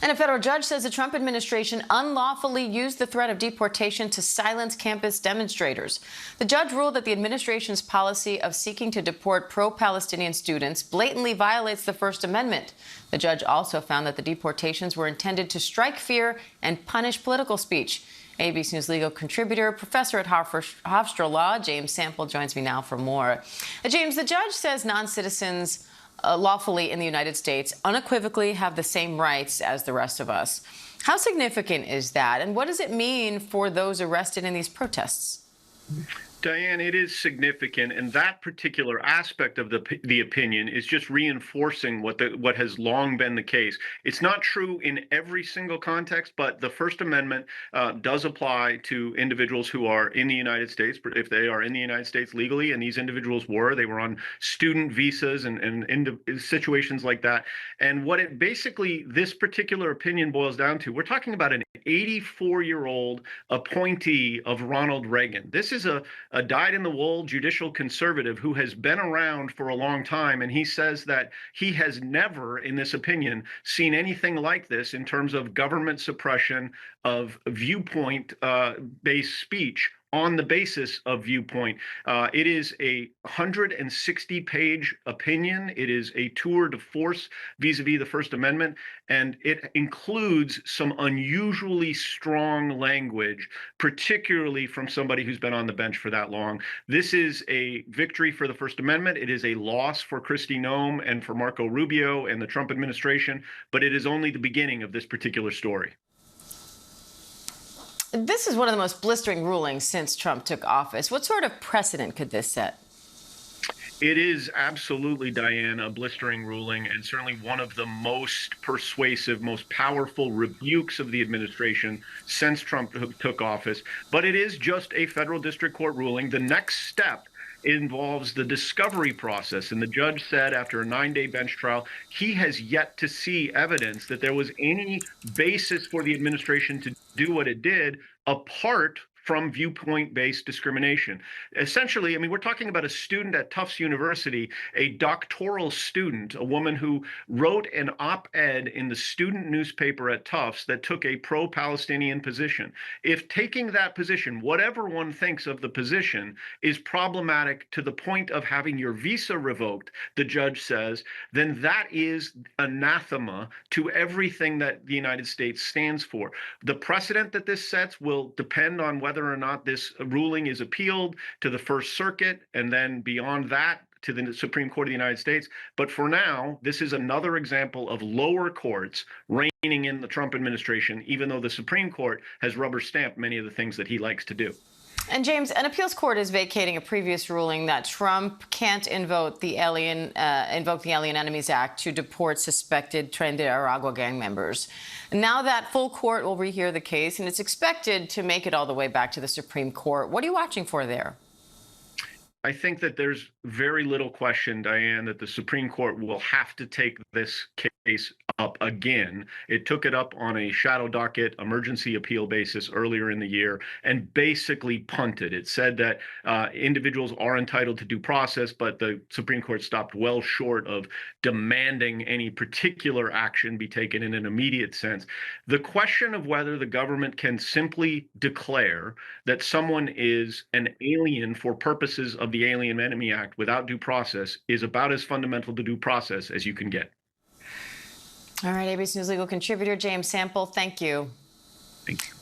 And a federal judge says the Trump administration unlawfully used the threat of deportation to silence campus demonstrators. The judge ruled that the administration's policy of seeking to deport pro-Palestinian students blatantly violates the First Amendment. The judge also found that the deportations were intended to strike fear and punish political speech. ABC News legal contributor, professor at Hofstra Law, James Sample, joins me now for more. James, the judge says non-citizens lawfully in the United States unequivocally have the same rights as the rest of us. How significant is that, and what does it mean for those arrested in these protests? Diane, it is significant, and that particular aspect of the opinion is just reinforcing what has long been the case. It's not true in every single context, but the First Amendment does apply to individuals who are in the United States, if they are in the United States legally, and these individuals they were on student visas and in situations like that. And what it basically, this particular opinion boils down to, we're talking about an 84-year-old appointee of Ronald Reagan. This is a dyed-in-the-wool judicial conservative who has been around for a long time, and he says that he has never, in this opinion, seen anything like this in terms of government suppression of viewpoint-based speech on the basis of viewpoint. It is a 160-page opinion. It is a tour de force vis-a-vis the First Amendment, and it includes some unusually strong language, particularly from somebody who's been on the bench for that long. This is a victory for the First Amendment. It is a loss for Kristi Noem and for Marco Rubio and the Trump administration, but it is only the beginning of this particular story. This is one of the most blistering rulings since Trump took office. What sort of precedent could this set? It is absolutely, Diane, a blistering ruling, and certainly one of the most persuasive, most powerful rebukes of the administration since Trump took office. But it is just a federal district court ruling. The next step involves the discovery process. And the judge said after a 9-day bench trial, he has yet to see evidence that there was any basis for the administration to do what it did apart from viewpoint-based discrimination. Essentially, I mean, we're talking about a student at Tufts University, a doctoral student, a woman who wrote an op-ed in the student newspaper at Tufts that took a pro-Palestinian position. If taking that position, whatever one thinks of the position, is problematic to the point of having your visa revoked, the judge says, then that is anathema to everything that the United States stands for. The precedent that this sets will depend on whether or not this ruling is appealed to the First Circuit, and then beyond that to the Supreme Court of the United States. But for now, this is another example of lower courts reining in the Trump administration, even though the Supreme Court has rubber stamped many of the things that he likes to do. And James, an appeals court is vacating a previous ruling that Trump can't invoke the Alien Enemies Act to deport suspected Tren de Aragua gang members. Now that full court will rehear the case, and it's expected to make it all the way back to the Supreme Court. What are you watching for there? I think that there's very little question, Diane, that the Supreme Court will have to take this case up again. It took it up on a shadow docket emergency appeal basis earlier in the year and basically punted. It said that individuals are entitled to due process, but the Supreme Court stopped well short of demanding any particular action be taken in an immediate sense. The question of whether the government can simply declare that someone is an alien for purposes of the Alien Enemy Act without due process is about as fundamental to due process as you can get. All right, ABC News legal contributor James Sample, thank you. Thank you.